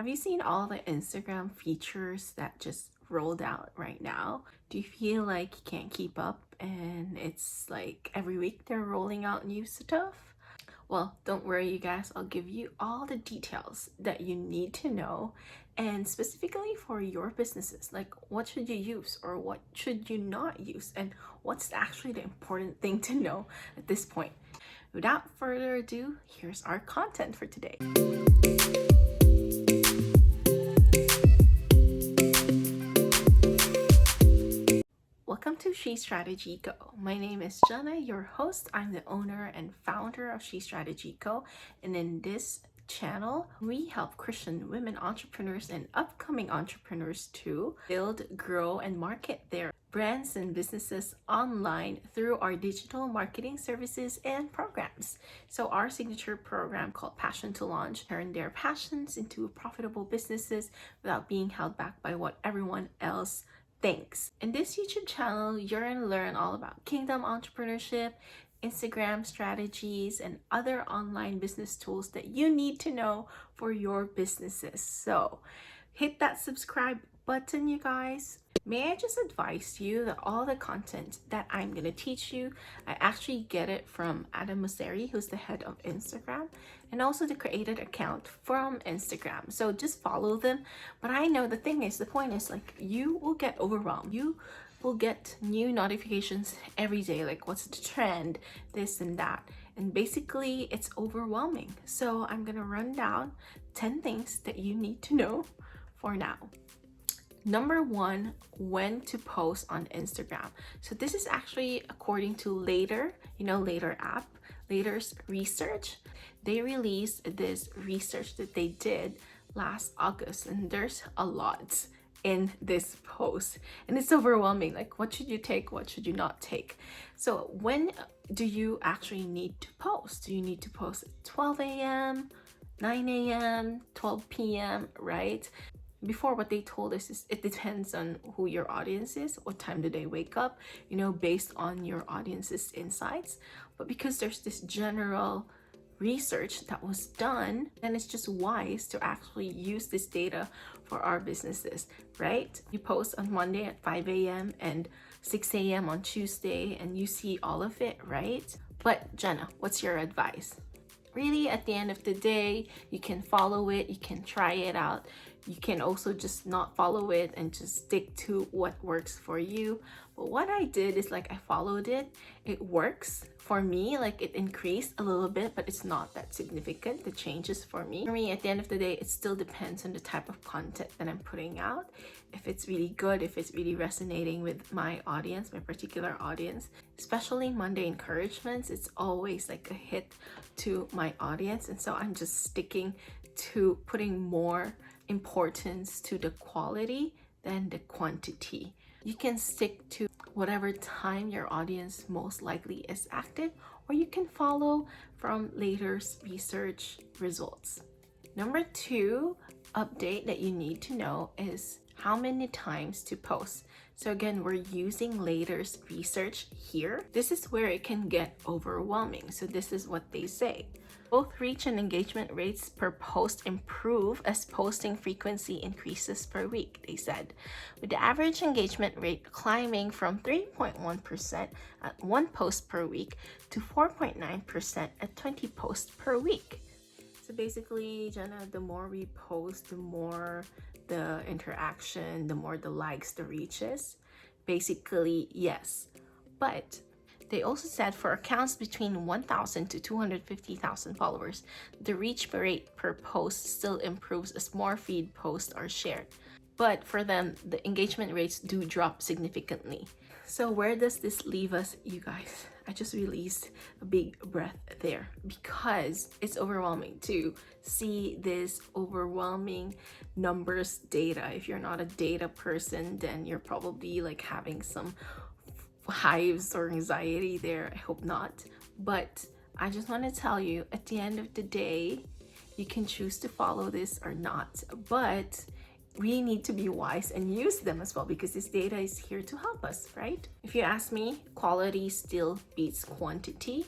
Have you seen all the Instagram features that just rolled out right now? Do you feel like you can't keep up and it's like every week they're rolling out new stuff? Well, don't worry, you guys. I'll give you all the details that you need to know, and specifically for your businesses, like what should you use or what should you not use, and what's actually the important thing to know at this point. Without further ado, here's our content for today. Welcome to She Strategy Go. My name is Jenna, your host. I'm the owner and founder of She Strategy Go, and in this channel, we help Christian women entrepreneurs and upcoming entrepreneurs to build, grow, and market their brands and businesses online through our digital marketing services and programs. So our signature program called Passion to Launch turn their passions into profitable businesses without being held back by what everyone else thanks. In this YouTube channel, you're going to learn all about kingdom entrepreneurship, Instagram strategies, and other online business tools that you need to know for your businesses. So hit that subscribe button, you guys. May I just advise you that all the content that I'm going to teach you, I actually get it from Adam Mosseri, who's the head of Instagram, and also the created account from Instagram. So just follow them. But I know the point is like you will get overwhelmed. You will get new notifications every day, like what's the trend, this and that. And basically it's overwhelming. So I'm going to run down 10 things that you need to know for now. Number one, when to post on Instagram. So this is actually according to Later app, Later's research. They released this research that they did last August, and there's a lot in this post and it's overwhelming. Like, what should you take, what should you not take? So when do you actually need to post? Do you need to post at 12 a.m., 9 a.m., 12 p.m., right? Before, what they told us is it depends on who your audience is, what time do they wake up, based on your audience's insights. But because there's this general research that was done, then it's just wise to actually use this data for our businesses, right? You post on Monday at 5 a.m. and 6 a.m. on Tuesday, and you see all of it, right? But Jenna, what's your advice? Really, at the end of the day, you can follow it, you can try it out. You can also just not follow it and just stick to what works for you. But what I did is like I followed it. It works for me, like it increased a little bit, but it's not that significant, the changes for me. For me, at the end of the day, it still depends on the type of content that I'm putting out. If it's really good, if it's really resonating with my audience, my particular audience, especially Monday encouragements, it's always like a hit to my audience. And so I'm just sticking to putting more importance to the quality than the quantity. You can stick to whatever time your audience most likely is active, or you can follow from Later's research results. Number two update that you need to know is how many times to post. So again, we're using Later's research here. This is where it can get overwhelming. So this is what they say. Both reach and engagement rates per post improve as posting frequency increases per week, they said, with the average engagement rate climbing from 3.1% at 1 post per week to 4.9% at 20 posts per week. So basically, Jenna, the more we post, the more the interaction, the more the likes, the reaches. Basically, yes. But they also said for accounts between 1,000 to 250,000 followers, the reach rate per post still improves as more feed posts are shared. But for them, the engagement rates do drop significantly. So where does this leave us, you guys? I just released a big breath there because it's overwhelming to see this overwhelming numbers data. If you're not a data person, then you're probably like having some hives or anxiety there. I hope not. But I just want to tell you, at the end of the day, you can choose to follow this or not. But we need to be wise and use them as well, because this data is here to help us, right? If you ask me, quality still beats quantity.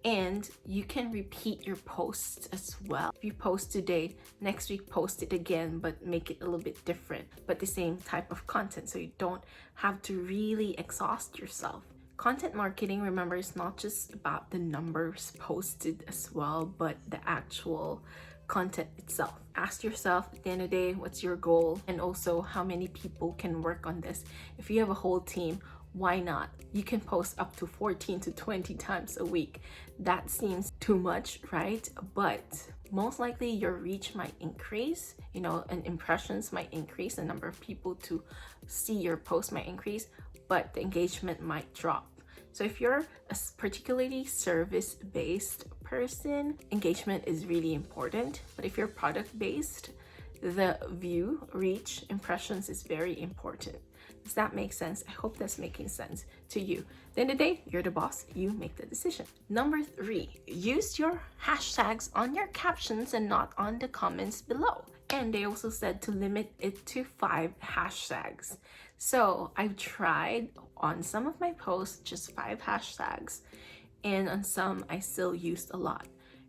And you can repeat your posts as well. If you post today, next week post it again, but make it a little bit different, but the same type of content, so you don't have to really exhaust yourself. Content marketing, remember, is not just about the numbers posted as well, but the actual content itself. Ask yourself at the end of the day, what's your goal? And also, how many people can work on this? If you have a whole team, why not? You can post up to 14 to 20 times a week. That seems too much, right? But most likely your reach might increase, and impressions might increase, the number of people to see your post might increase, but the engagement might drop. So if you're a particularly service-based person, engagement is really important. But if you're product-based, the view, reach, impressions is very important. Does that make sense? I hope that's making sense to you. At the end of the day, you're the boss. You make the decision. Number 3, use your hashtags on your captions and not on the comments below. And they also said to limit it to 5 hashtags. So I've tried on some of my posts just 5 hashtags, and on some I still used a lot.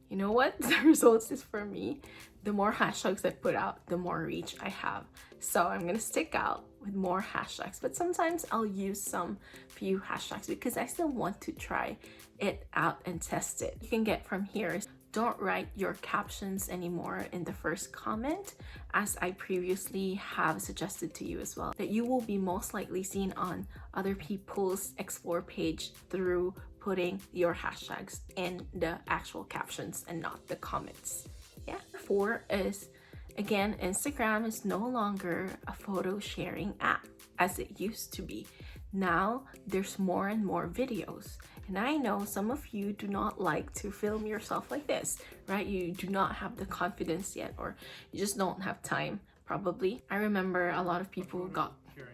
You know what? The results is, for me, the more hashtags I put out, the more reach I have. So I'm gonna stick out with more hashtags, but sometimes I'll use some few hashtags because I still want to try it out and test it. You can get from here is, don't write your captions anymore in the first comment, as I previously have suggested to you as well, that you will be most likely seen on other people's explore page through putting your hashtags in the actual captions and not the comments. Yeah. 4 is, again, Instagram is no longer a photo sharing app as it used to be. Now there's more and more videos. And I know some of you do not like to film yourself like this, right? You do not have the confidence yet, or you just don't have time, probably. I remember a lot of people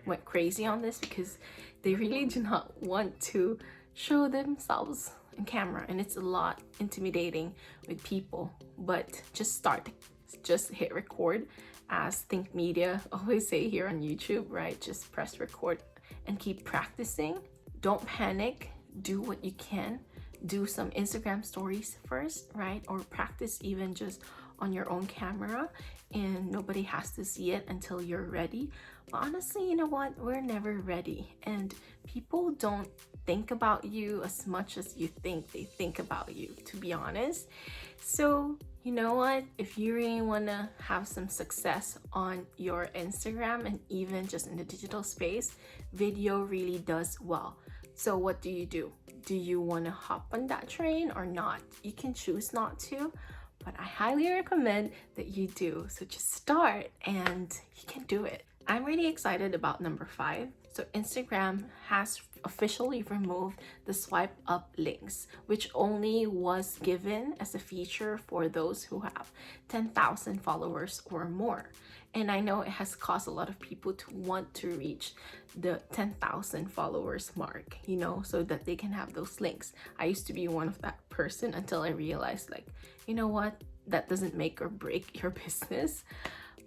went crazy on this because they really do not want to show themselves on camera, and it's a lot intimidating with people. But just start, just hit record, as Think Media always say here on YouTube, right? Just press record and keep practicing. Don't panic. Do what you can. Do some Instagram stories first, right? Or practice even just on your own camera, and nobody has to see it until you're ready. But honestly, you know what? We're never ready, and people don't think about you as much as you think they think about you, to be honest. So you know what? If you really want to have some success on your Instagram and even just in the digital space, video really does well. So what do? Do you want to hop on that train or not? You can choose not to, but I highly recommend that you do. So just start and you can do it. I'm really excited about number 5. So Instagram has officially removed the swipe up links, which only was given as a feature for those who have 10,000 followers or more. And I know it has caused a lot of people to want to reach the 10,000 followers mark, so that they can have those links. I used to be one of that person until I realized, like, you know what? That doesn't make or break your business.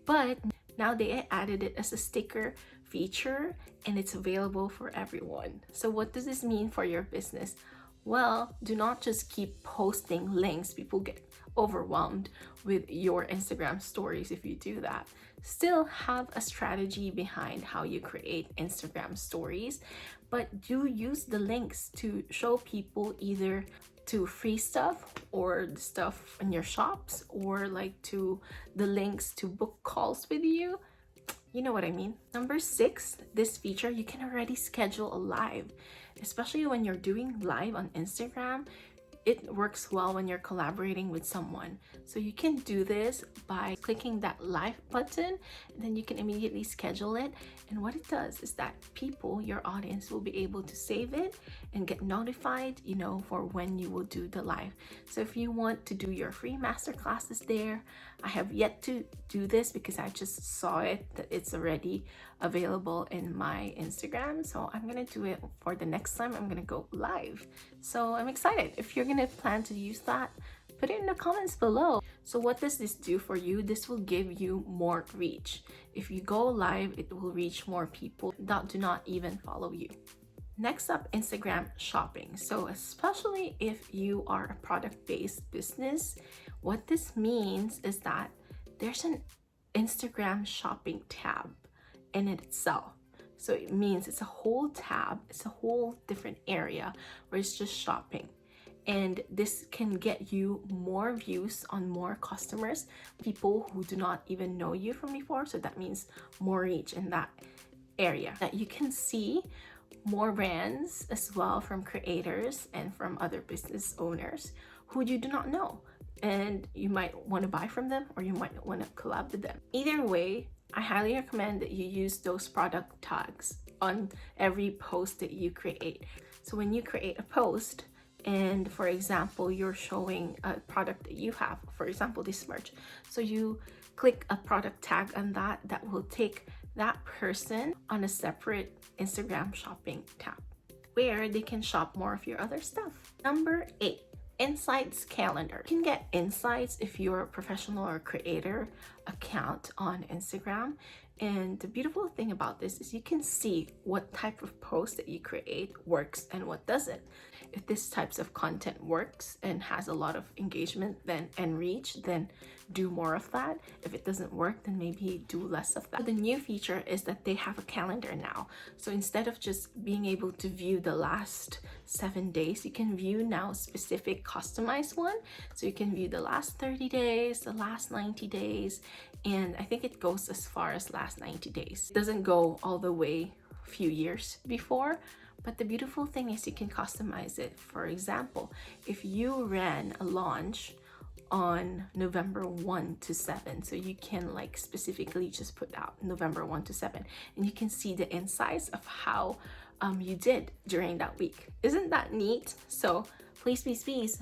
But now they added it as a sticker feature, and it's available for everyone. So what does this mean for your business? Well, do not just keep posting links. People get overwhelmed with your Instagram stories if you do that. Still have a strategy behind how you create Instagram stories, but do use the links to show people either to free stuff or the stuff in your shops, or like to the links to book calls with you. You know what I mean? Number 6, this feature, you can already schedule a live, especially when you're doing live on Instagram. It works well when you're collaborating with someone. So you can do this by clicking that live button, and then you can immediately schedule it. And what it does is that people, your audience, will be able to save it and get notified, for when you will do the live. So if you want to do your free masterclasses there, I have yet to do this because I just saw it that it's already available in my Instagram. So I'm gonna do it for the next time I'm gonna go live. So I'm excited. If you're gonna plan to use that, put it in the comments below. So what does this do for you? This will give you more reach. If you go live, it will reach more people that do not even follow you. Next up, Instagram shopping. So especially if you are a product-based business, what this means is that there's an Instagram shopping tab in itself. So it means it's a whole tab, it's a whole different area where it's just shopping. And this can get you more views on more customers, people who do not even know you from before. So that means more reach in that area. That you can see more brands as well from creators and from other business owners who you do not know. And you might want to buy from them or you might want to collab with them. Either way, I highly recommend that you use those product tags on every post that you create. So when you create a post, and for example, you're showing a product that you have, for example, this merch. So you click a product tag on that, that will take that person on a separate Instagram shopping tab where they can shop more of your other stuff. Number 8, Insights calendar. You can get insights if you're a professional or creator account on Instagram. And the beautiful thing about this is you can see what type of post that you create works and what doesn't. If this types of content works and has a lot of engagement then and reach, then do more of that. If it doesn't work, then maybe do less of that. The new feature is that they have a calendar now. So instead of just being able to view the last 7 days, you can view now specific customized one. So you can view the last 30 days, the last 90 days, and I think it goes as far as last 90 days. It doesn't go all the way a few years before, but the beautiful thing is you can customize it. For example, if you ran a launch on November 1 to 7, so you can like specifically just put out November 1 to 7, and you can see the insights of how you did during that week. Isn't that neat? So please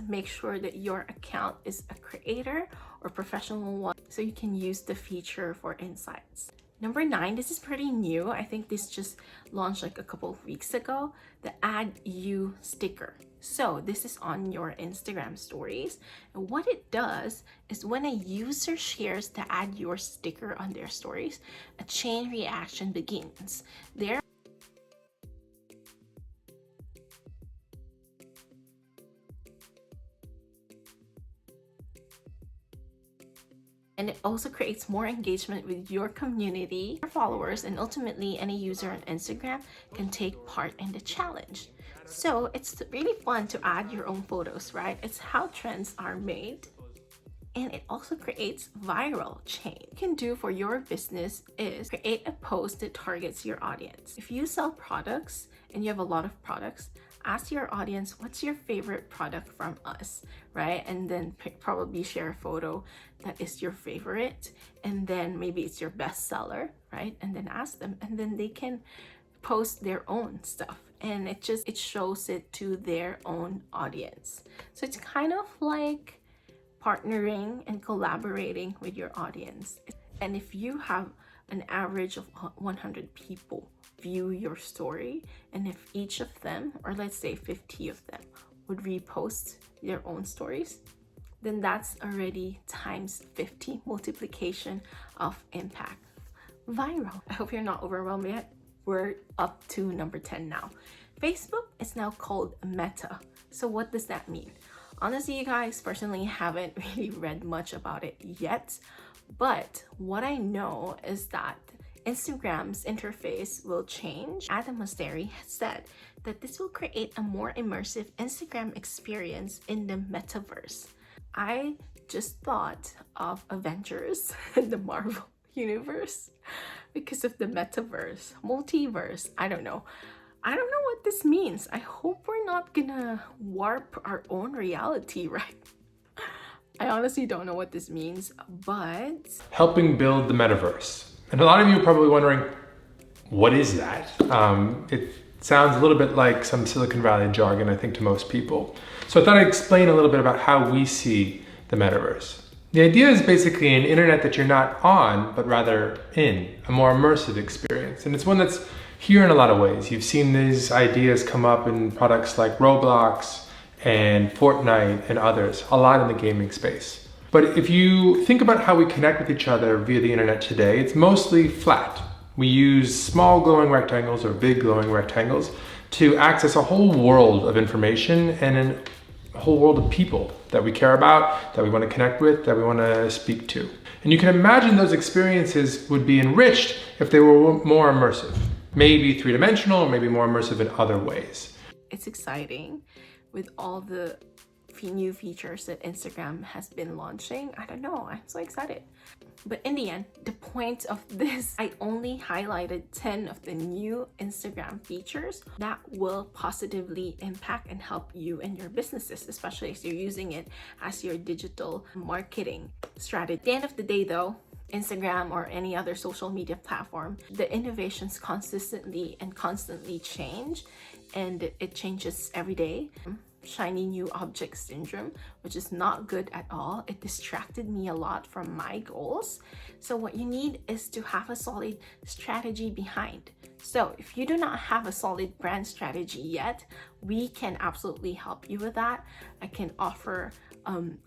make sure that your account is a creator or professional one so you can use the feature for insights. Number 9, this is pretty new. I think this just launched like a couple of weeks ago, the Add You sticker. So this is on your Instagram stories. And what it does is when a user shares the Add Your sticker on their stories, a chain reaction begins. And it also creates more engagement with your community, your followers, and ultimately any user on Instagram can take part in the challenge. So it's really fun to add your own photos, right? It's how trends are made. And it also creates viral chain. What you can do for your business is create a post that targets your audience. If you sell products and you have a lot of products, ask your audience, what's your favorite product from us, right? And then probably share a photo that is your favorite, and then maybe it's your best seller, right? And then ask them, and then they can post their own stuff, and it shows it to their own audience. So it's kind of like partnering and collaborating with your audience. And if you have an average of 100 people view your story, and if each of them, or let's say 50 of them, would repost their own stories, then that's already times 50 multiplication of impact. Viral. I hope you're not overwhelmed yet. We're up to number 10 now. Facebook is now called Meta. So what does that mean? Honestly, you guys, personally haven't really read much about it yet, but what I know is that Instagram's interface will change. Adam Mosseri has said that this will create a more immersive Instagram experience in the metaverse. I just thought of Avengers in the Marvel universe because of the metaverse, multiverse. I don't know what this means. I hope we're not gonna warp our own reality, right? I honestly don't know what this means, but helping build the metaverse. And a lot of you are probably wondering, what is that? It sounds a little bit like some Silicon Valley jargon, I think, to most people. So I thought I'd explain a little bit about how we see the metaverse. The idea is basically an internet that you're not on, but rather in, a more immersive experience. And it's one that's here in a lot of ways. You've seen these ideas come up in products like Roblox and Fortnite and others, a lot in the gaming space. But if you think about how we connect with each other via the internet today, it's mostly flat. We use small glowing rectangles or big glowing rectangles to access a whole world of information and a whole world of people that we care about, that we want to connect with, that we want to speak to. And you can imagine those experiences would be enriched if they were more immersive, maybe three-dimensional, or maybe more immersive in other ways. It's exciting with all the new features that Instagram has been launching. I don't know, I'm so excited. But in the end, the point of this, I only highlighted 10 of the new Instagram features that will positively impact and help you and your businesses, especially if you're using it as your digital marketing strategy. At the end of the day though, Instagram or any other social media platform, the innovations constantly change, and it changes every day. Shiny new object syndrome, which is not good at all. It distracted me a lot from my goals. So what you need is to have a solid strategy behind. So if you do not have a solid brand strategy yet, we can absolutely help you with that. I can offer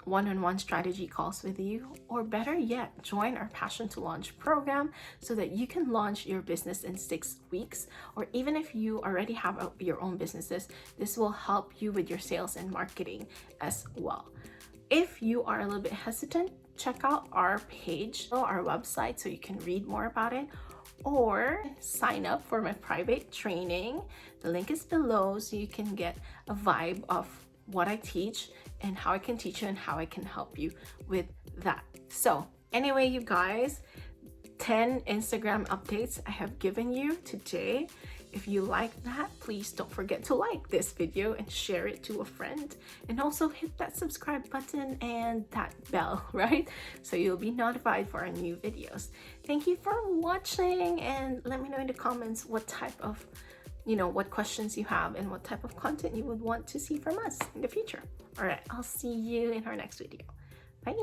one-on-one strategy calls with you, or better yet, join our Passion to Launch program so that you can launch your business in 6 weeks. Or even if you already have your own businesses, this will help you with your sales and marketing as well. If you are a little bit hesitant, check out our page or our website so you can read more about it, or sign up for my private training. The link is below so you can get a vibe of what I teach and how I can teach you and how I can help you with that. So anyway, you guys, 10 Instagram updates I have given you today. If you like that, please don't forget to like this video and share it to a friend, and also hit that subscribe button and that bell, right? So you'll be notified for our new videos. Thank you for watching, and let me know in the comments what type of, what questions you have and what type of content you would want to see from us in the future. All right, I'll see you in our next video. Bye.